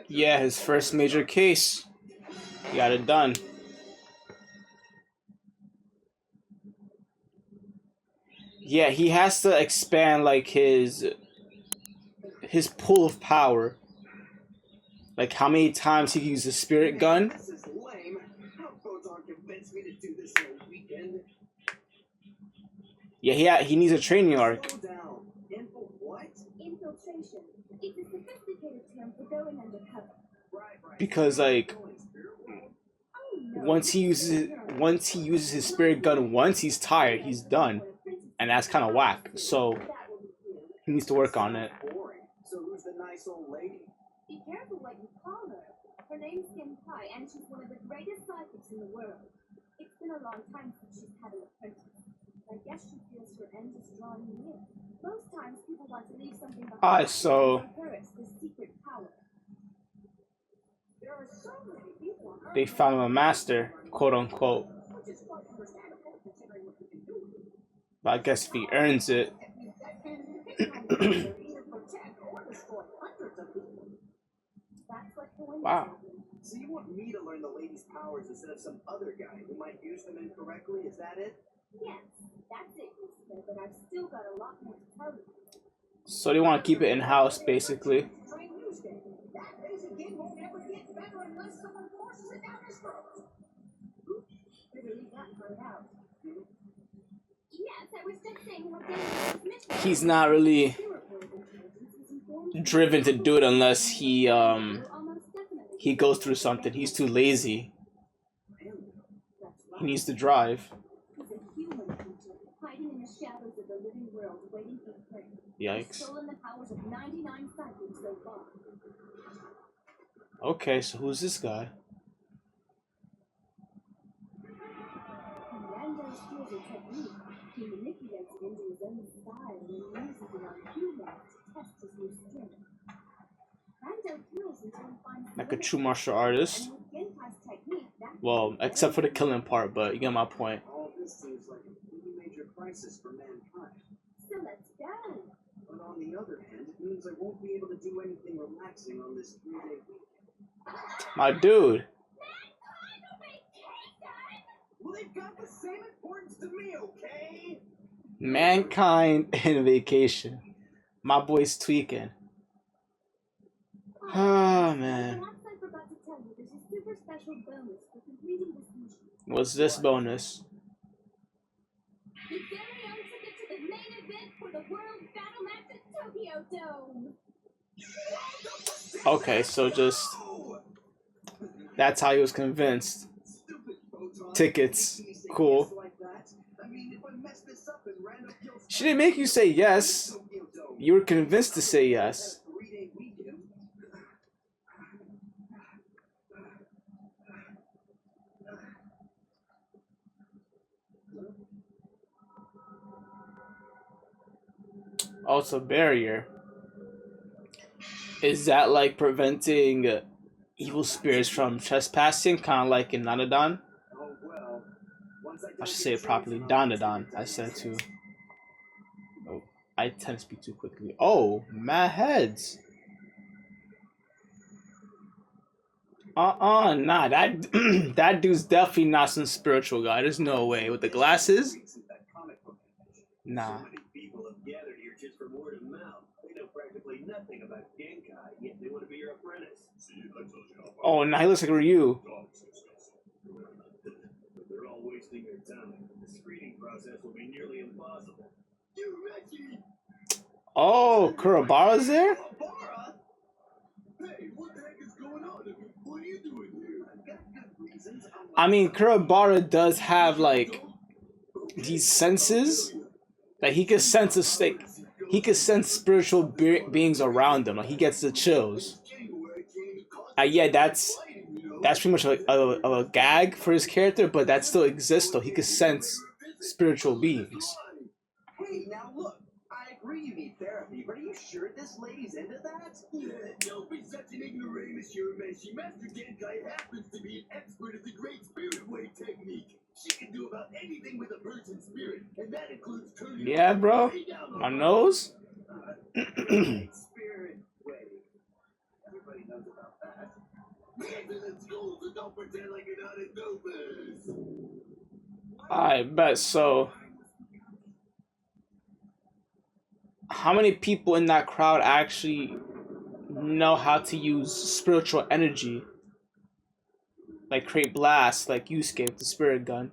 Yeah, his first major case. He got it done. Yeah, he has to expand like his pool of power. Like how many times he can use the spirit gun. Yeah, he needs a training arc. Because like once he uses his spirit gun once, he's tired, he's done. And that's kind of whack. So he needs to work on it. So who's the nice old lady? Be careful what you call her. Her name's Senpai, and she's one of the greatest psychics in the world. It's been a long time since she's had an apprentice. I guess she feels her end is drawing near. Most times people want to leave something behind. So The secret power. There are so many people. They found him a master, quote unquote. But I guess if he earns it. Wow. So you want me to learn the lady's powers instead of some other guy who might use them incorrectly? Is that it? Yes, that's it. But I've still got a lot more to tell you. So they want to keep it in house, basically. That basic game won't ever get better unless someone forces it down his throat. Oops, better leave that part out. Yes, I was just saying what he's not really driven to do it unless he goes through something. He's too lazy. He needs to drive. Yikes. Okay, so who's this guy? Like a true martial artist. Well, except for the killing part, but you get my point. All this seems like a major crisis for mankind. So let's go. But on the other hand, it means I won't be able to do anything relaxing on this 3-day weekend. My dude. Well, they've got the same importance to me, okay? Mankind and vacation. My boy's tweaking. Oh, man. What's this bonus? Okay, so just... That's how he was convinced. Tickets. Cool. She didn't make you say yes. You were convinced to say yes. Also, barrier. Is that like preventing evil spirits from trespassing, kind of like in Nanadan? I should say it properly. Dandadan, I said too. Oh, I tend to speak too quickly. Oh, mad heads. Nah, that that dude's definitely not some spiritual guy. There's no way. With the glasses? Nah. Oh, nah, he looks like Ryu. They're all wasting their time. The screening process will be nearly impossible. Oh, Kurobara's there? Hey, what the heck is going on? What are you doing here? I've got good reasons. I mean, Kurobara does have like these senses that he can sense a stick. He can sense spiritual beings around him. Like he gets the chills. Yeah, that's pretty much like a gag for his character, but that still exists though. He can sense spiritual beings. Hey, now look, I agree you need therapy, but are you sure this lady's into that? Yeah, don't be such an ignoramus, Urameshi. Master Genkai happens to be an expert at the Great Spirit Way technique. She can do about anything with a person's spirit, and that includes turning... Yeah, bro. My nose? Spirit. I bet so. How many people in that crowd actually know how to use spiritual energy? Like create blasts like Yusuke with the spirit gun.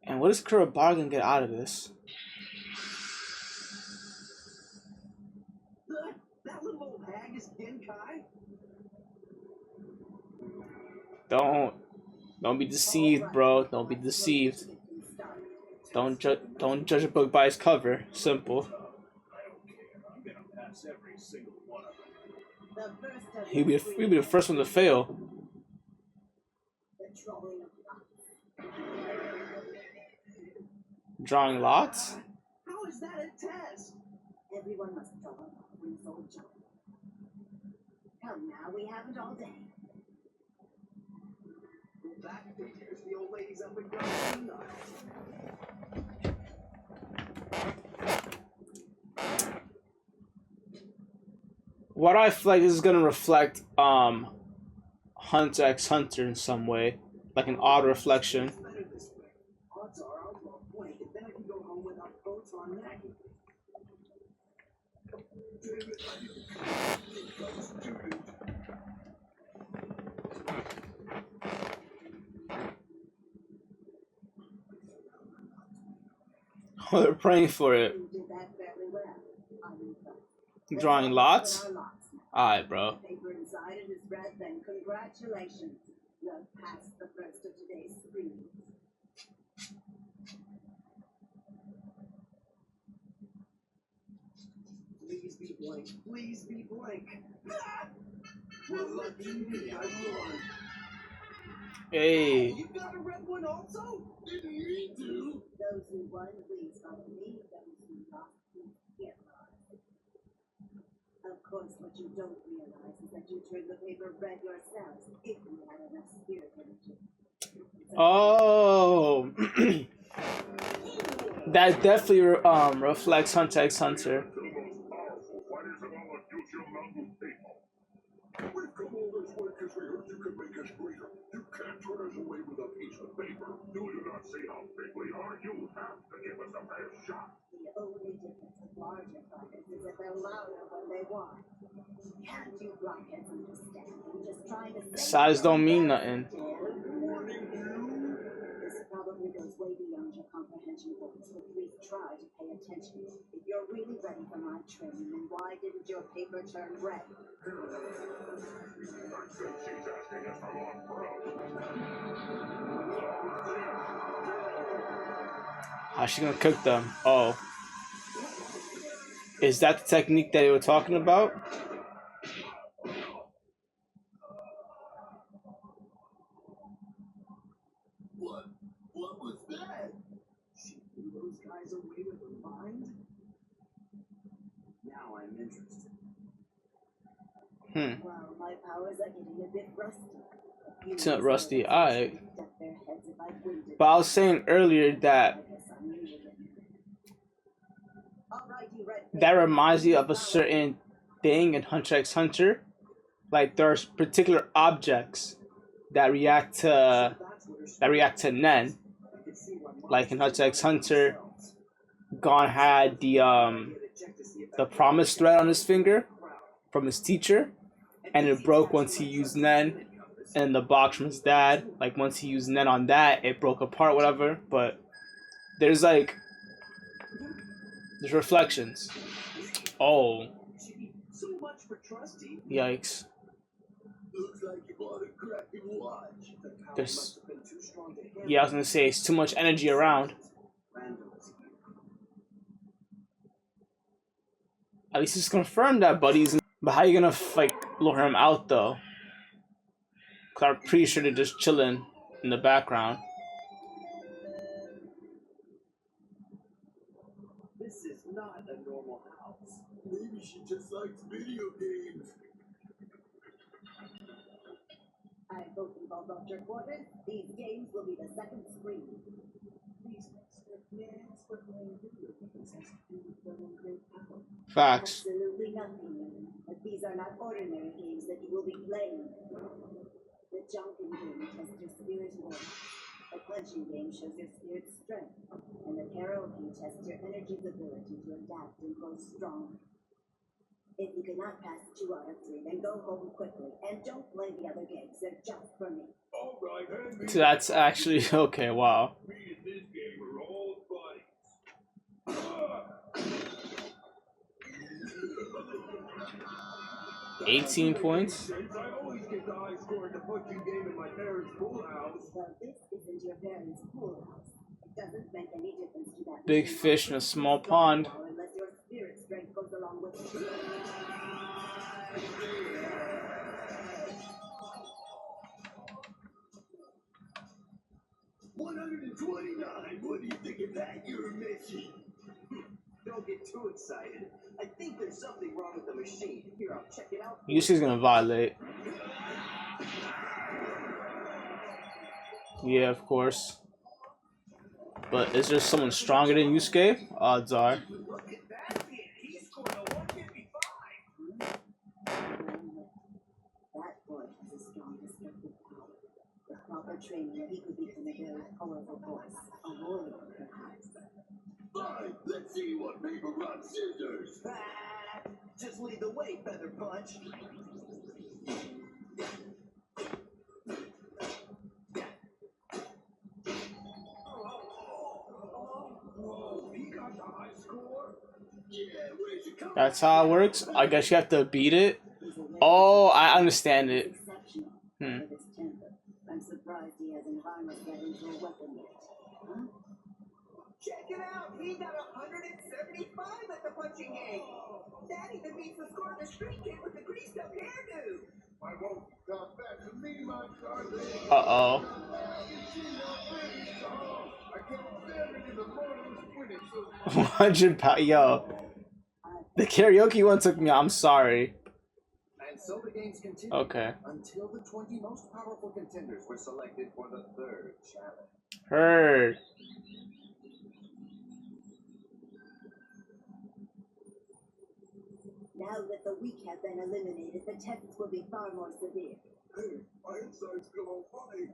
And what does Kurabara gonna get out of this? That little old hag is Genkai? Don't be deceived, bro. Don't be deceived. Don't judge a book by its cover. Simple. He'll be the first one to fail. Drawing lots? How is that a test? Everyone must draw a lot when it's all job. Come now, we haven't all day. That figures the old lady's up and going. What I feel like this is gonna reflect Hunter x Hunter in some way. Like an odd reflection. Odds are I'll draw a blank and then I can go home without boats on neck. Oh, they're praying for it. You did that fairly well. I'm impressed. Drawing lots? Our lots now. Alright, bro. Paper inside it is red, then congratulations. You have passed the first of today's screens. Please be blank. Please be blank. Well, lucky me, I won. Hey. You got a red one also? Didn't need to. Those who won, please follow me. Those who lost, please get lost. Of course, what you don't realize is that you turned the paper red yourselves if you had enough spirit energy. Oh. That definitely reflects Hunter x Hunter. We've come all this way because we heard you could make us greater. You can't turn us away with a piece of paper. Do you not see how big we are? You have to give us a fair shot. The only difference with larger fighters is that they're louder when they want. Can't you blockheads understand? I'm just trying to say Size don't mean nothing. this probably goes way beyond your comprehension, boys, but please try to pay attention. If you're really ready for my training, then why didn't your paper turn red? I think she's asking us for more proof. How's she gonna cook them? Oh. Is that the technique that they were talking about? What was that? She blew those guys away with her mind? Now I'm interested. Well, my powers are getting a bit rusty. It's not rusty, alright. Duck their heads if I waited. But I was saying earlier that I guess I'm using it. All right, you red that reminds me of a certain thing in Hunter x Hunter. Like there's particular objects that react to Nen. Like in Hunter x Hunter, Gon had the promise thread on his finger from his teacher, and it broke once he used Nen. And the box from his dad, like once he used Nen on that, it broke apart, whatever. But there's reflections. Oh, So much for trusty. yikes. Looks like you bought a cracking watch. The power There's- must have been too strong to handle. Yeah, I was gonna say it's too much energy around. Randall's here. At least it's confirmed that Buddy's. But how you gonna like lure him out though? Cause I'm pretty sure they're just chilling in the background. This is not a normal house. Maybe she just likes video games. I vote in both of your quarters. These games will be the second screen. Please, Mister, yes. Facts. Absolutely nothing. But these are not ordinary games that you will be playing. The jumping game tests your spirit worth. The punching game shows your spirit's strength. And the karaoke tests your energy's ability to adapt and grow strong. If you cannot pass 2 out of 3, then go home quickly. And don't play the other games. They're just for me. All right, hand me. So that's actually okay. Wow. Me and this game are all buddies. 18 points. I always get the high score in the punching game in my parents' pool house. Well, this isn't your parents' pool house. It doesn't make any difference to that. Big fish in a small pond. Unless your spirit strength goes along with it. 129. What do you think of that, Urameshi? Don't get too excited. I think there's something wrong with the machine. Here, I'll check it out. Yusuke's gonna violate. Yeah, of course. But is there someone stronger than Yusuke? Odds are. Look at that kid. He scored a 155. That boy has a strong destructive power. With proper training, he could become a very powerful force. A warrior, perhaps. Fine, let's see what paper, rock, scissors. Just lead the way, Feather Punch. Whoa, he got the high score? Yeah, where'd you come That's how it works. I guess you have to beat it. Oh, I understand it. Exceptional. Hmm. With his temper. I'm surprised he hasn't harnessed that into a weapon yet. Huh? Check it out! He got 175 at the punching game! That even beats the score of the street kid with the greased up hairdo! I won't talk back to me, my darling. Uh-oh. I can't stand it in the mornings when it's so 100 pounds. Yo. The karaoke one took me. I'm sorry. And so the games continue. Okay. Until the 20 most powerful contenders were selected for the 3rd challenge. Heard. Now that the weak have been eliminated, the tests will be far more severe. Hey, my insides feel all funny.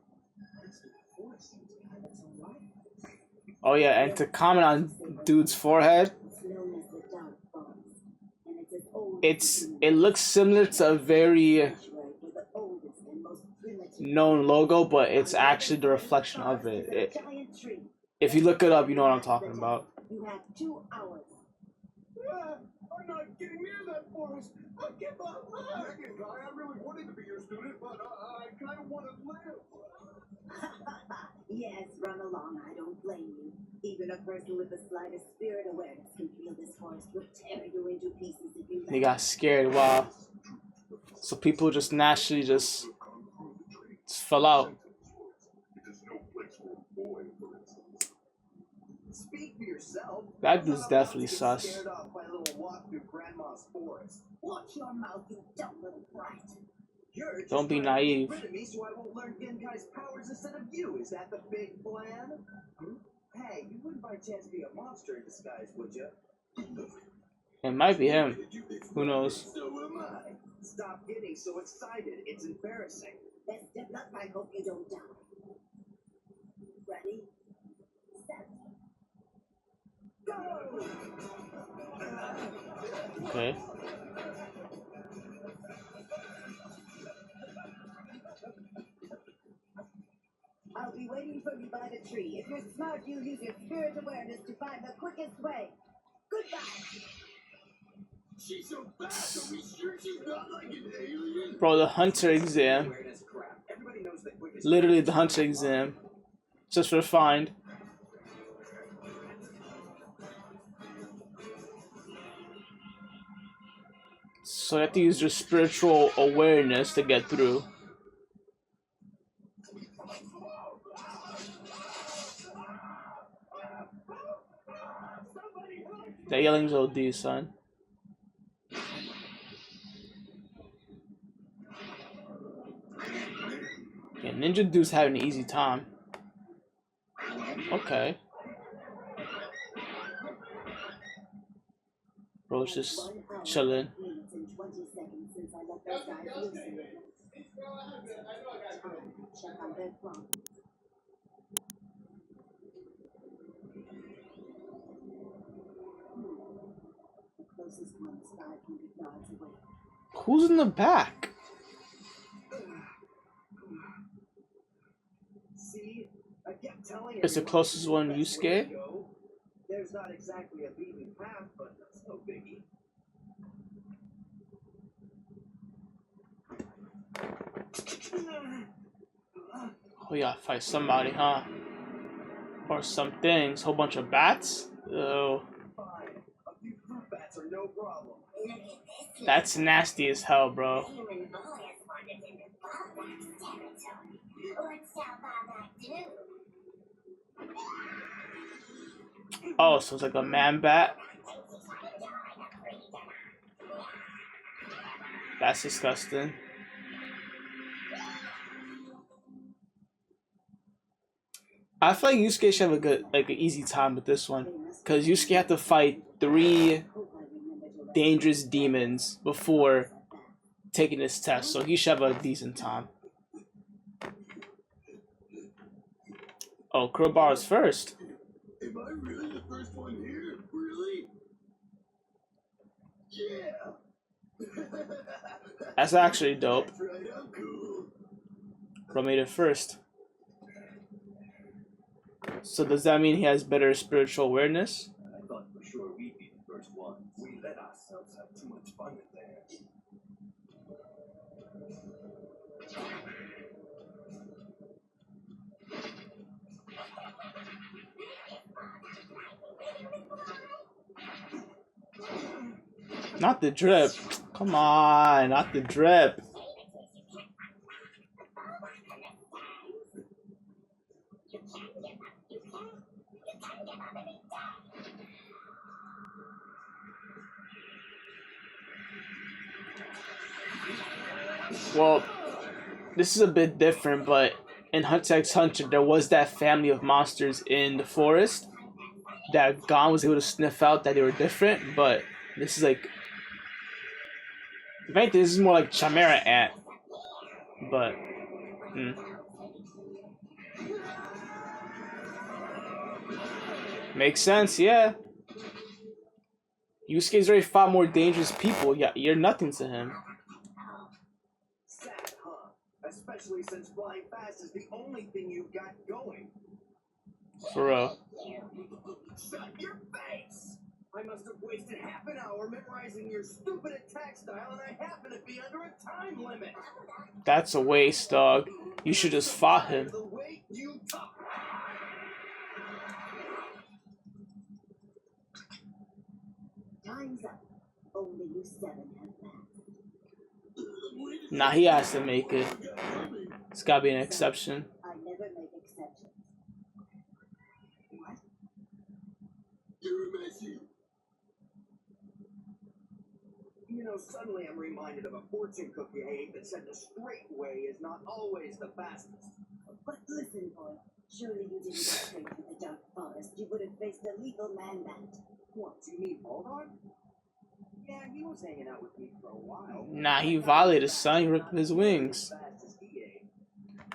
It's the force seems to have its own life. Oh yeah, and to comment on dude's forehead, It's known as the Dark Bones. And it's as old it looks similar to a very sanctuary for the oldest and most primitive. known logo, but it's actually the reflection of it. Giant tree. If you look it up, you know what I'm talking about. You have 2 hours. I'm not getting near that forest. I give up. Second guy, I really wanted to be your student, but I kind of want to live. Yes, run along. I don't blame you. Even a person with the slightest spirit awareness can feel this forest will tear you into pieces if you They got scared. Wow. So people just naturally just fell out. It is no place for a boy, for instance. Speak for yourself. That dude's definitely Get sus. scared off by a little walk through Grandma's forest. Watch your mouth, you dumb little brat. You're just Don't be trying to naive. get rid of me so I won't learn Genkai's powers instead of you. Is that the big plan? Hey, you wouldn't by chance be a monster in disguise, would you? It might be him. Who knows? So am I. Stop getting so excited. It's embarrassing. Best of luck. I hope you don't die. Ready? Set. Go! Okay. I'll be waiting for you by the tree. If you're smart, you'll use your spirit awareness to find the quickest way. Goodbye. She's so fast. Are we sure she's not like an alien? Bro, the hunter exam. Awareness crap. Everybody knows the quickest. Literally the hunter exam. Just refined. So you have to use your spiritual awareness to get through. That yelling's OD, son. Yeah, Ninja Dude's having an easy time. Okay. Bro's just chilling. Minutes and 20 seconds since I let those guys loose in the time to check on their phone. The closest one is 500 yards away. Who's in the back? See, I kept telling Is the everyone closest one that's where Yusuke? to go. There's not exactly a beaten path, but that's no biggie. Oh yeah, fight somebody, huh? Or some things. Whole bunch of bats? Oh, Fine. A few fruit bats are no problem. that's nasty as hell, bro. Human boy has wandered into Bobback's territory. What shall Bobback do? Oh, so it's like a man bat? That's disgusting. I feel like Yusuke should have a good, like, an easy time with this one. Because Yusuke had to fight 3 dangerous demons before taking this test, so he should have a decent time. Oh, Crowbar's first. Am I really the first one here? Really? Yeah. That's actually dope. That's right, I'm cool. Crow made it first. So does that mean he has better spiritual awareness? I thought for sure we'd be the first ones. We let ourselves have too much fun in there. Not the drip. Come on, not the drip. Well, this is a bit different, but in Hunter x Hunter, there was that family of monsters in the forest that Gon was able to sniff out that they were different, but this is like, if anything, this is more like Chimera Ant, but, makes sense, yeah. Yusuke's already fought more dangerous people, yeah, you're nothing to him. Sad, huh? Especially since flying fast is the only thing you've got going. For real. Shut your face! I must have wasted half an hour memorizing your stupid attack style, and I happen to be under a time limit. That's a waste, dog. You should just fought him. The way you talk. Time's up. Only you 7 have passed. Nah, he has to make it. It's gotta be an exception. I never make exceptions. What? Urameshi. You know, suddenly I'm reminded of a fortune cookie I ate that said the straight way is not always the fastest. But listen, boy. Surely you didn't go straight to the dark forest. You would have faced a lethal man-bat. What, you mean Bulldog? Yeah, he was hanging out with me for a while. Nah, he violated his son, he ripped his wings. Fast as he ate.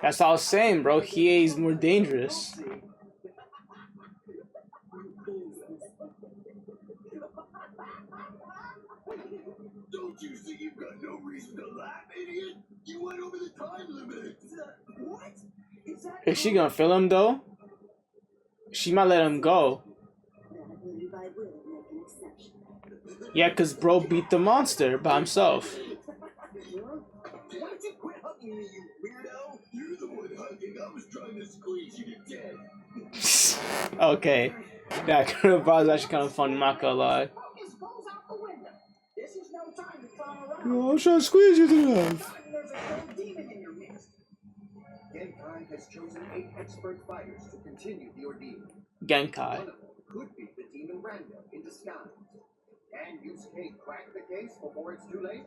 That's all I was saying, bro. He is more dangerous. See? Don't you see you've got no reason to laugh, idiot? You went over the time limit. What? Is that Is she gonna fill him, though? She might let him go. Then I believe I will make an exception. Yeah, cause bro beat the monster by himself. Why don't you quit hugging me, you weirdo? You're the one hugging. I was trying to squeeze you to death. Okay. That Kuraba is actually kind of funny, not gonna lie. Focus goes out the window. This is no time to clown around. I'm trying to squeeze you to death. There's a cold demon in your midst. Genkai has chosen 8 expert fighters to continue the ordeal. Genkai. One of them could be the demon Rando in disguise. Can Yusuke crack the case before it's too late?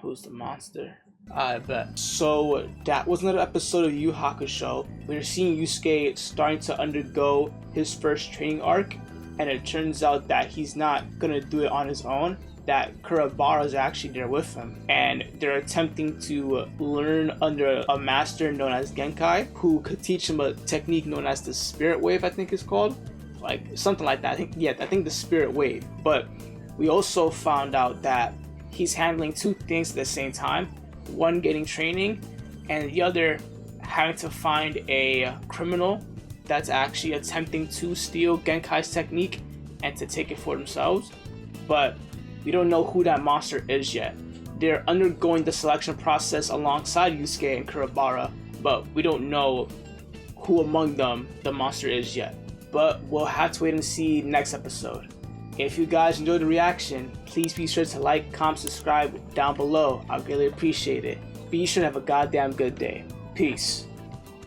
Who's the monster? I bet. So that was another episode of Yu Hakusho. We're seeing Yusuke starting to undergo his first training arc. and it turns out that he's not gonna do it on his own, that Kurabara is actually there with him, and they're attempting to learn under a master known as Genkai, who could teach him a technique known as the Spirit Wave, I think it's called, like something like that. I think the Spirit Wave. But we also found out that he's handling two things at the same time, one getting training and the other having to find a criminal that's actually attempting to steal Genkai's technique and to take it for themselves. But we don't know who that monster is yet. They're undergoing the selection process alongside Yusuke and Kurabara, but we don't know who among them the monster is yet. But we'll have to wait and see next episode. If you guys enjoyed the reaction, please be sure to like, comment, subscribe down below. I really appreciate it. Be sure to have a goddamn good day. Peace.